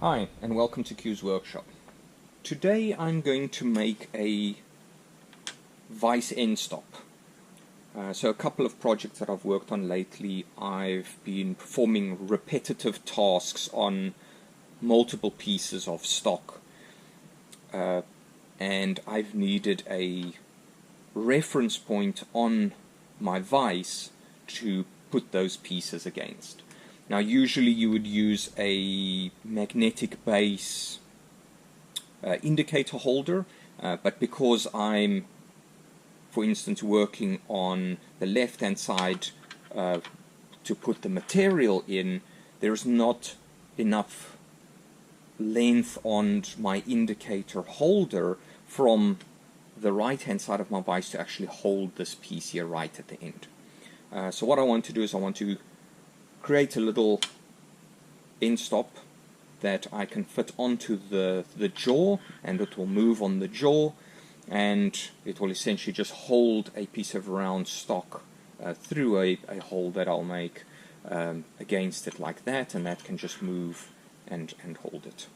Hi, and welcome to Q's Workshop. Today I'm going to make a vice end stop. So a couple of projects that I've worked on lately, I've been performing repetitive tasks on multiple pieces of stock, and I've needed a reference point on my vice to put those pieces against. Now usually you would use a magnetic base indicator holder, but because I'm, for instance, working on the left hand side to put the material in, there's not enough length on my indicator holder from the right hand side of my vice to actually hold this piece here right at the end. So what I want to do is I want to create a little end stop that I can fit onto the jaw, and it will move on the jaw, and it will essentially just hold a piece of round stock through a hole that I'll make against it like that, and that can just move and hold it.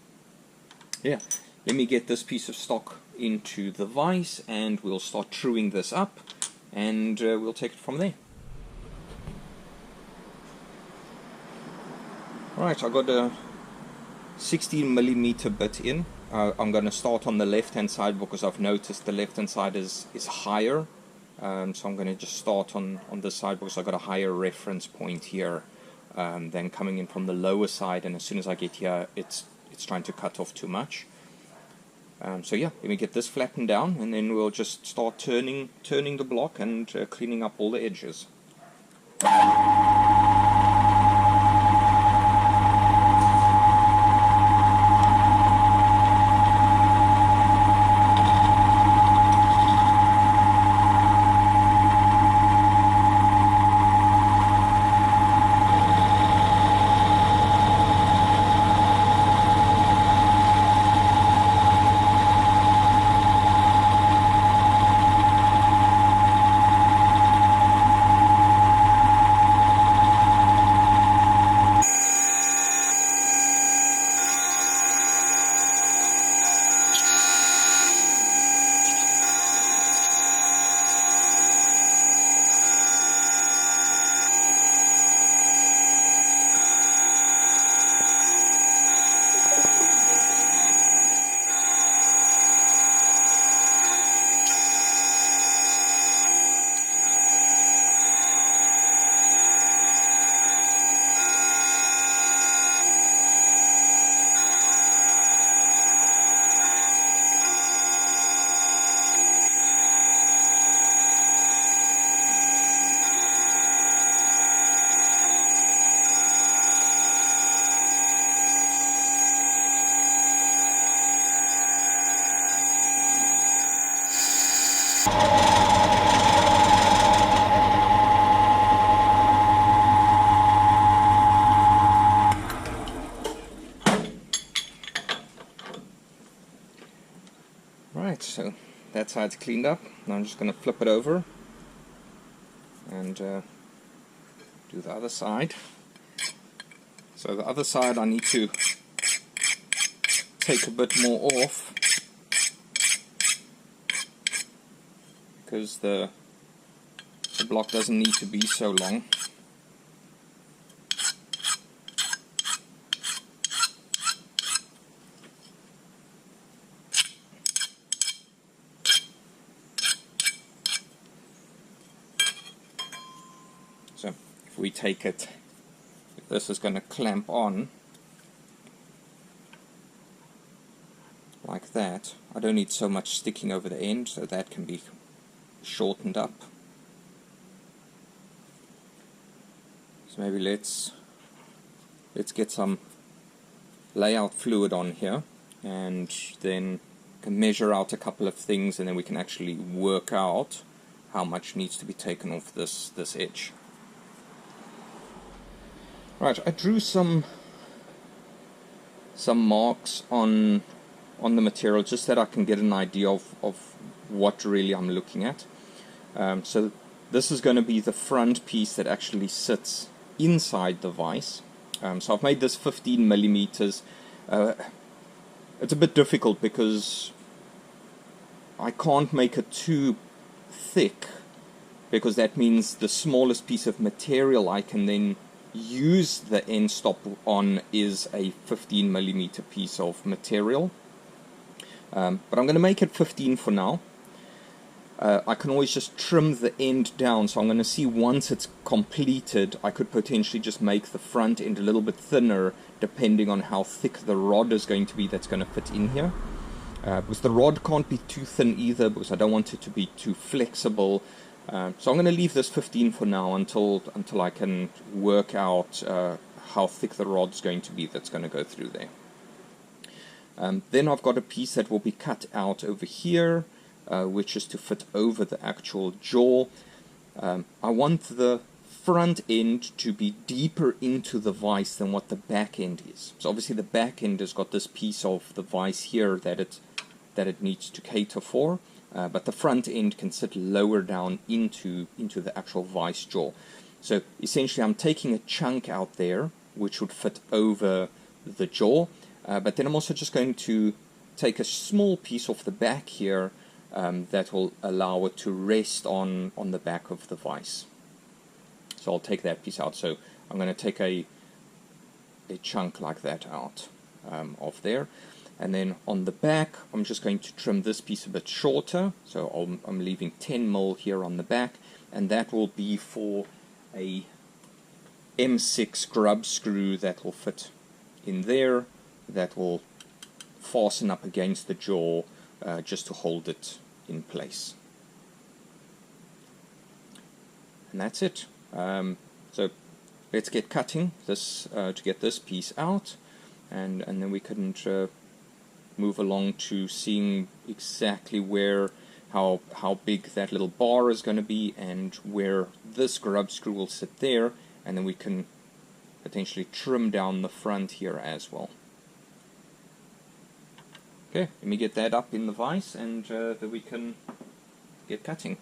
Yeah, let me get this piece of stock into the vise and we'll start truing this up, and we'll take it from there. Right, I got a 16mm bit in. I'm going to start on the left hand side because I've noticed the left hand side is higher, so I'm going to just start on this side because I've got a higher reference point here than coming in from the lower side, and as soon as I get here it's trying to cut off too much. So yeah, let me get this flattened down, and then we'll just start turning the block and cleaning up all the edges. Right, so that side's cleaned up. Now I'm just going to flip it over and do the other side. So the other side I need to take a bit more off because the block doesn't need to be so long. So if we take it, this is going to clamp on like that. I don't need so much sticking over the end, so that can be shortened up. So maybe let's get some layout fluid on here, and then can measure out a couple of things, and then we can actually work out how much needs to be taken off this edge. Right, I drew some marks on the material just that I can get an idea of what really I'm looking at. So this is going to be the front piece that actually sits inside the vise. So I've made this 15 millimeters. It's a bit difficult because I can't make it too thick, because that means the smallest piece of material I can then use the end stop on is a 15mm piece of material. But I'm going to make it 15 for now. I can always just trim the end down, so I'm going to see once it's completed I could potentially just make the front end a little bit thinner depending on how thick the rod is going to be that's going to fit in here. Because the rod can't be too thin either, because I don't want it to be too flexible. So I'm going to leave this 15 for now until I can work out how thick the rod's going to be that's going to go through there. Then I've got a piece that will be cut out over here, which is to fit over the actual jaw. I want the front end to be deeper into the vise than what the back end is. So obviously the back end has got this piece of the vise here that it needs to cater for, but the front end can sit lower down into the actual vise jaw. So essentially I'm taking a chunk out there which would fit over the jaw, but then I'm also just going to take a small piece off the back here that will allow it to rest on the back of the vise. So I'll take that piece out. So I'm going to take a chunk like that out of there. And then on the back, I'm just going to trim this piece a bit shorter. So I'm leaving 10mm here on the back, and that will be for a M6 grub screw that will fit in there, that will fasten up against the jaw just to hold it in place. And that's it. So let's get cutting this to get this piece out, and then we can move along to seeing exactly how big that little bar is going to be and where this grub screw will sit there, and then we can potentially trim down the front here as well. Okay, let me get that up in the vise, and then we can get cutting.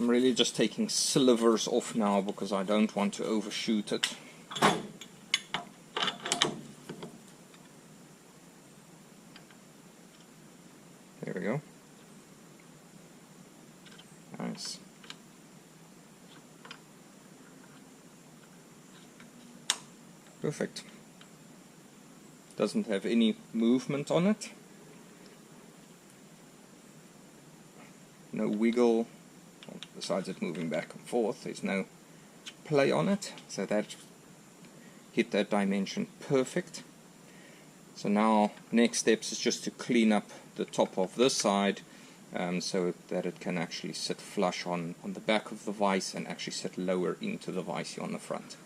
I'm really just taking slivers off now because I don't want to overshoot it. There we go. Nice. Perfect. Doesn't have any movement on it. no wiggle, besides it moving back and forth. There's no play on it, so that hit that dimension perfect. So now next steps is just to clean up the top of this side so that it can actually sit flush on the back of the vise and actually sit lower into the vise on the front.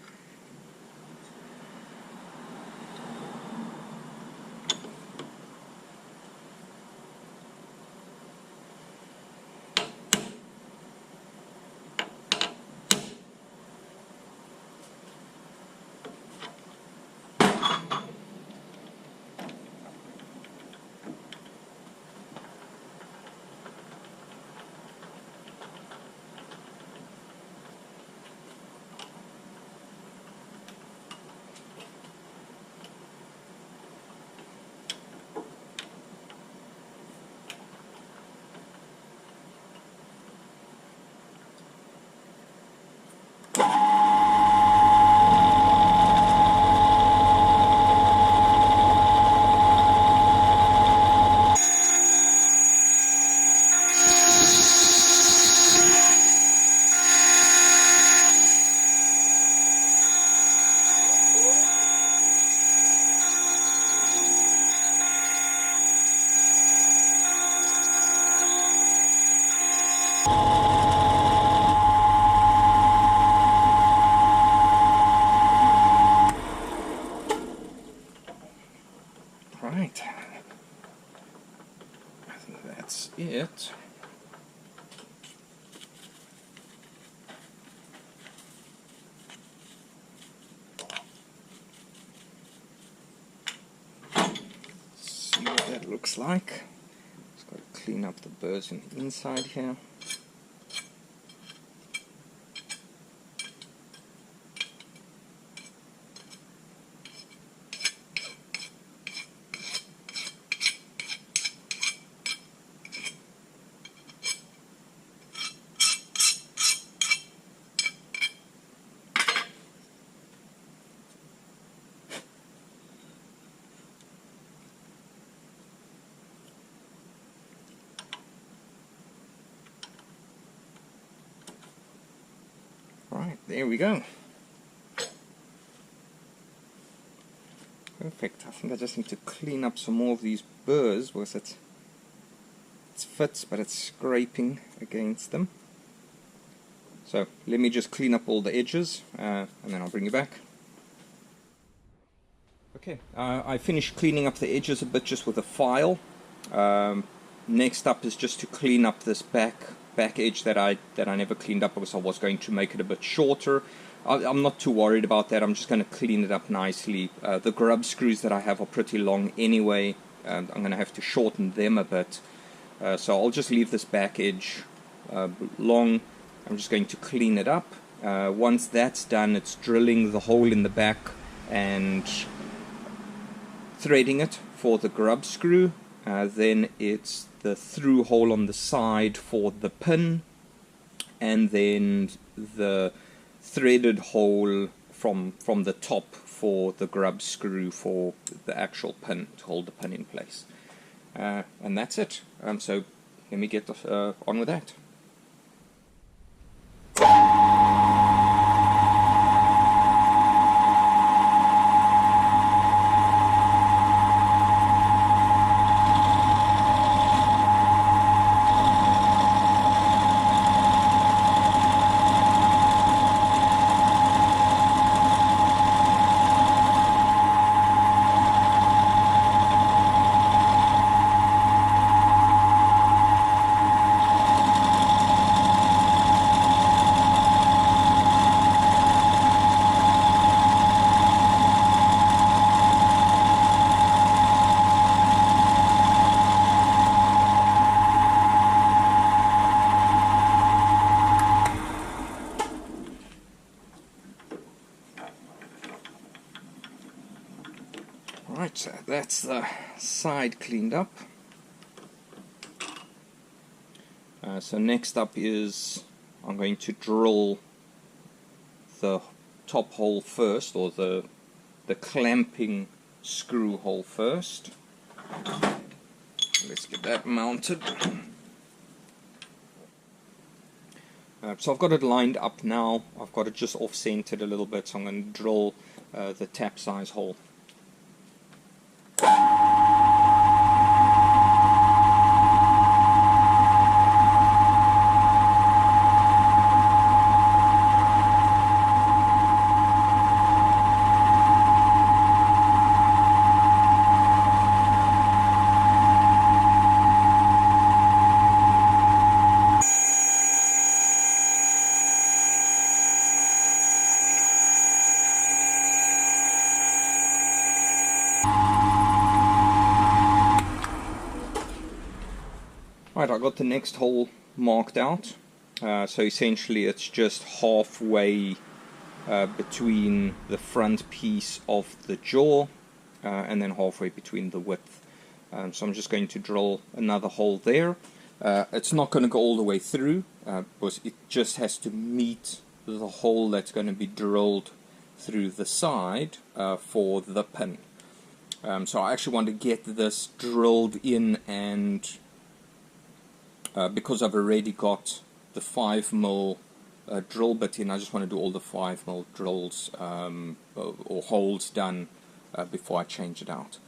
Right, I think that's it. See what that looks like. Just got to clean up the burrs on the inside here. Right, there we go. Perfect. I think I just need to clean up some more of these burrs because it fits, but it's scraping against them. So let me just clean up all the edges and then I'll bring you back. Okay, I finished cleaning up the edges a bit just with a file. Next up is just to clean up this back edge that I never cleaned up because I was going to make it a bit shorter. I'm not too worried about that. I'm just going to clean it up nicely. The grub screws that I have are pretty long anyway. I'm going to have to shorten them a bit. So I'll just leave this back edge long. I'm just going to clean it up. Once that's done, it's drilling the hole in the back and threading it for the grub screw. Then it's the through hole on the side for the pin, and then the threaded hole from the top for the grub screw for the actual pin to hold the pin in place. And that's it. So let me get on with that. Right, so that's the side cleaned up. So next up is I'm going to drill the top hole first, or the clamping screw hole first. Let's get that mounted. So I've got it lined up now. I've got it just off-centered a little bit, so I'm going to drill the tap size hole. Right, I got the next hole marked out. So essentially it's just halfway between the front piece of the jaw and then halfway between the width. So I'm just going to drill another hole there. It's not going to go all the way through because it just has to meet the hole that's going to be drilled through the side for the pin. So I actually want to get this drilled in, and because I've already got the 5mm drill bit in, I just want to do all the 5mm drills or holes done before I change it out.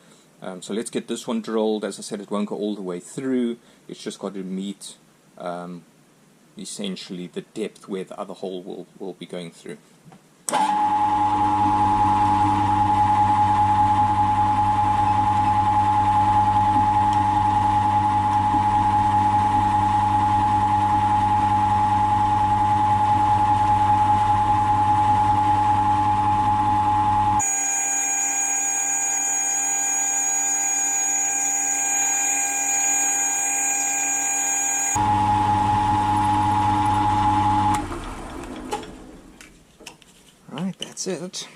So let's get this one drilled. As I said, it won't go all the way through. It's just got to meet essentially the depth where the other hole will be going through. Right, that's it.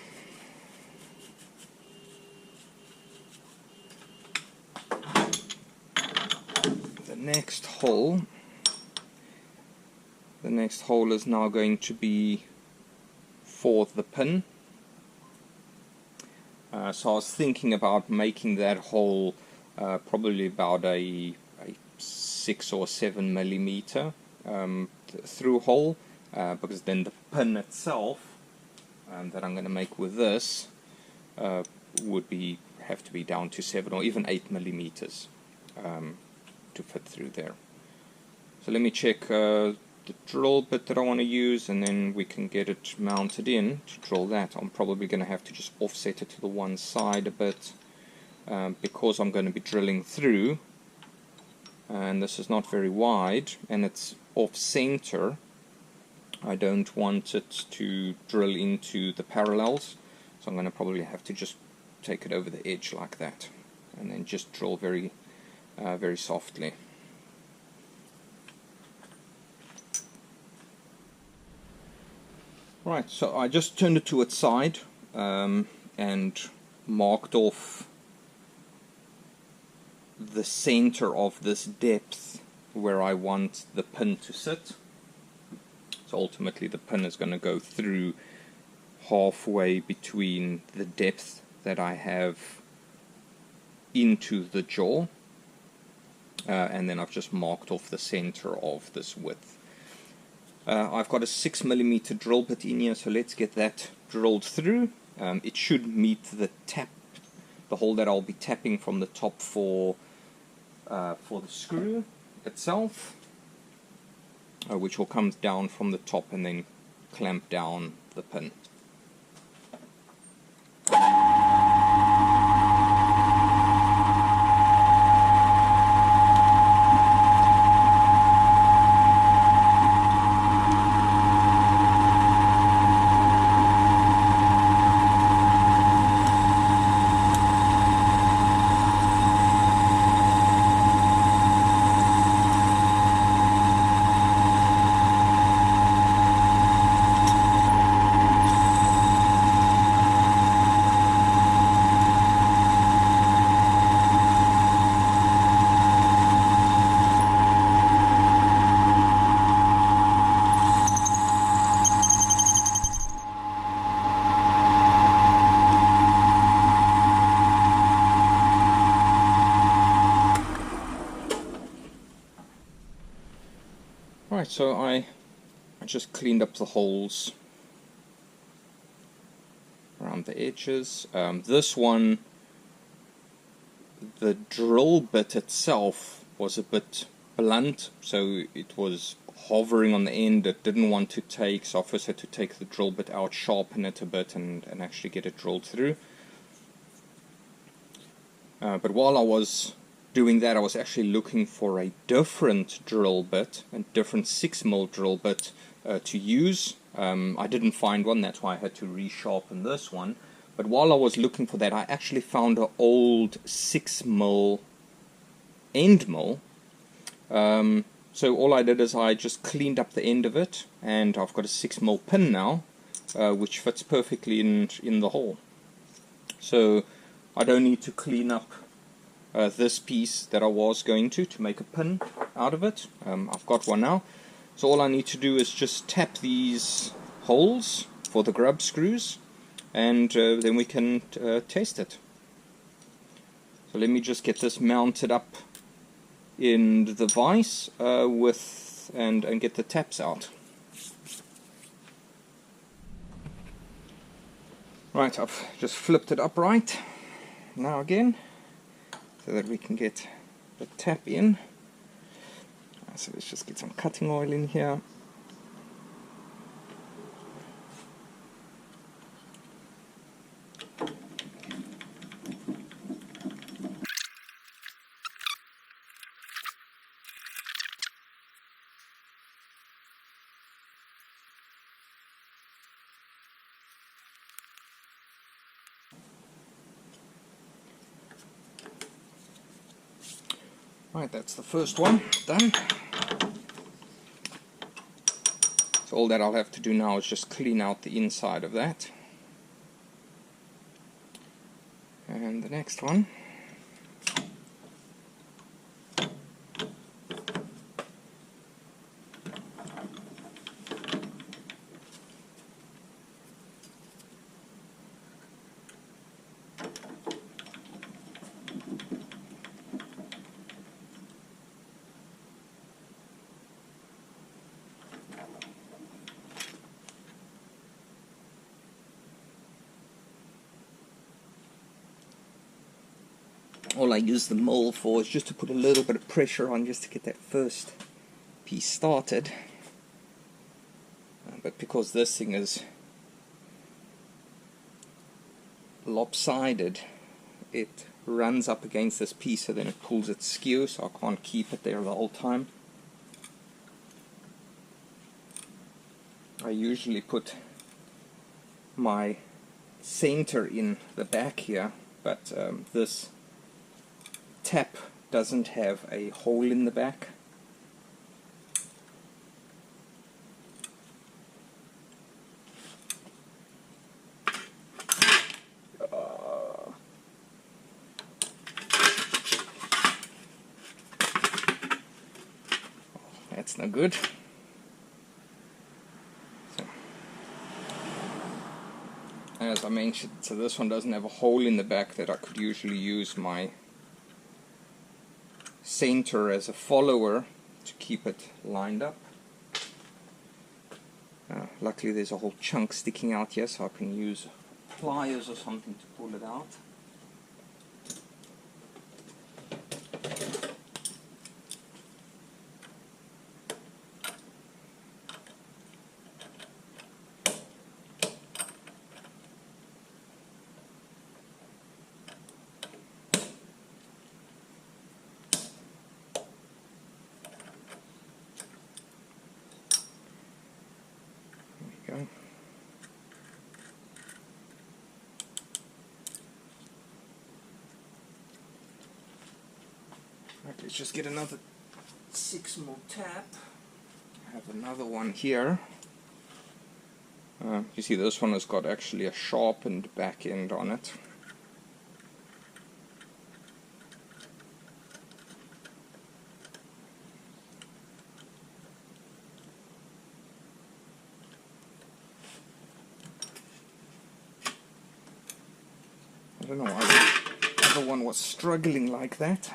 The next hole is now going to be for the pin. So I was thinking about making that hole probably about a 6 or 7mm through hole, because then the pin itself that I'm going to make with this would have to be down to 7 or even 8mm to fit through there. So let me check the drill bit that I want to use, and then we can get it mounted in to drill that. I'm probably going to have to just offset it to the one side a bit because I'm going to be drilling through, and this is not very wide and it's off center. I don't want it to drill into the parallels, so I'm going to probably have to just take it over the edge like that and then just drill very very softly. Right, so I just turned it to its side and marked off the center of this depth where I want the pin to sit. So ultimately the pin is going to go through halfway between the depth that I have into the jaw, and then I've just marked off the center of this width. I've got a 6mm drill bit in here, so let's get that drilled through. It should meet the hole that I'll be tapping from the top for the screw itself, which will come down from the top and then clamp down the pin. Right, so I I just cleaned up the holes around the edges. This one, the drill bit itself was a bit blunt, so it was hovering on the end. It didn't want to take, so I first had to take the drill bit out, sharpen it a bit, and actually get it drilled through. But while I was doing that, I was actually looking for a different drill bit, a different 6mm drill bit to use. I didn't find one, that's why I had to resharpen this one. But while I was looking for that, I actually found an old 6mm end mill. So all I did is I just cleaned up the end of it, and I've got a 6mm pin now, which fits perfectly in the hole. So I don't need to clean up this piece that I was going to make a pin out of it. I've got one now. So all I need to do is just tap these holes for the grub screws, and then we can test it. So let me just get this mounted up in the vise and get the taps out. Right, I've just flipped it upright now again, so that we can get the tap in. So let's just get some cutting oil in here. Right, that's the first one done. So all that I'll have to do now is just clean out the inside of that. And the next one. All I use the mold for is just to put a little bit of pressure on, just to get that first piece started. But because this thing is lopsided, it runs up against this piece, so then it pulls it skew, so I can't keep it there the whole time. I usually put my center in the back here, but this tap doesn't have a hole in the back. That's no good. So, as I mentioned, so this one doesn't have a hole in the back that I could usually use my center as a follower to keep it lined up. Luckily there's a whole chunk sticking out here, so I can use pliers or something to pull it out. There we go. Right, let's just get another 6mm tap. I have another one here. You see this one has got actually a sharpened back end on it. I don't know why the other one was struggling like that.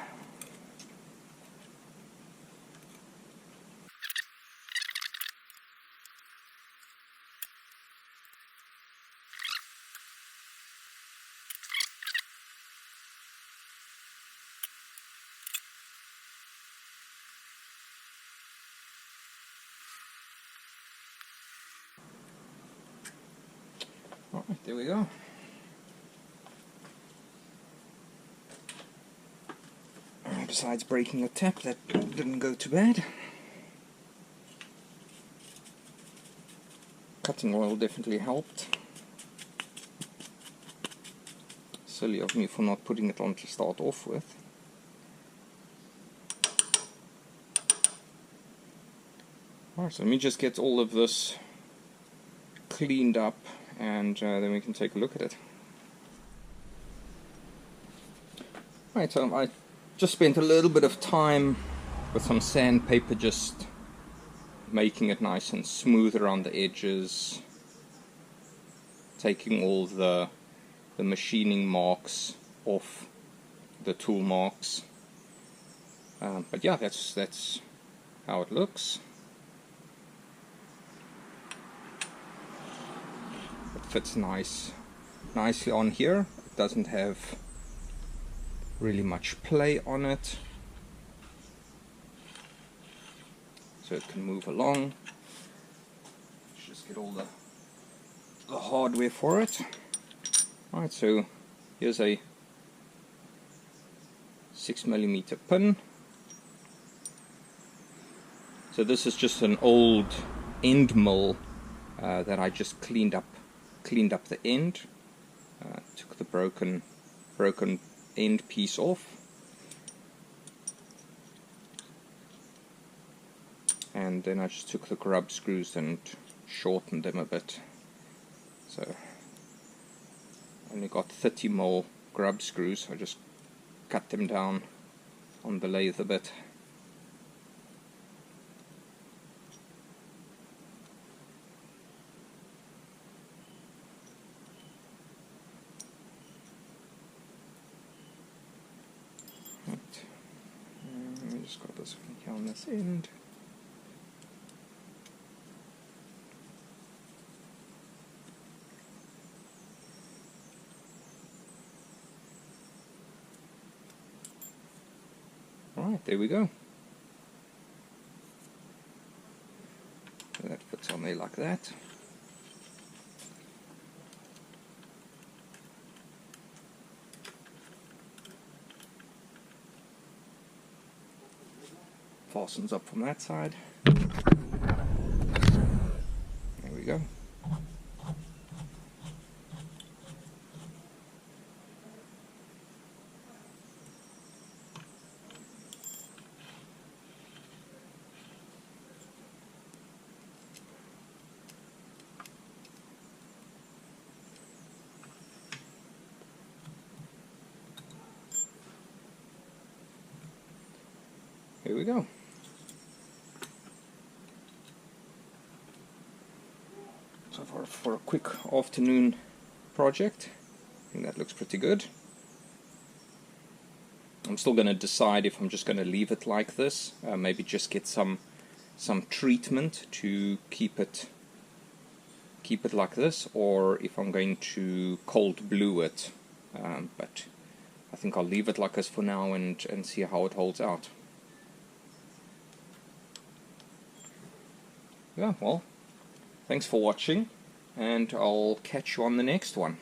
Right, there we go. Besides breaking the tap, that didn't go too bad. Cutting oil definitely helped. Silly of me for not putting it on to start off with. Alright, so let me just get all of this cleaned up and then we can take a look at it. Right, so I just spent a little bit of time with some sandpaper just making it nice and smooth around the edges, taking all the machining marks off the tool marks. But yeah, that's how it looks. It fits nicely on here. It doesn't have really much play on it, so it can move along. Let's just get all the hardware for it. Alright, so here's a 6mm pin. So this is just an old end mill that I just cleaned up the end. Took the broken end piece off, and then I just took the grub screws and shortened them a bit. So I only got 30mm grub screws. I just cut them down on the lathe a bit. Just got this here on this end. Alright, there we go. So that fits on there like that. Fastens up from that side. There we go. Here we go. So for a quick afternoon project, I think that looks pretty good. I'm still going to decide if I'm just going to leave it like this, maybe just get some treatment to keep it like this, or if I'm going to cold blue it. But I think I'll leave it like this for now and see how it holds out. Yeah, well, thanks for watching, and I'll catch you on the next one.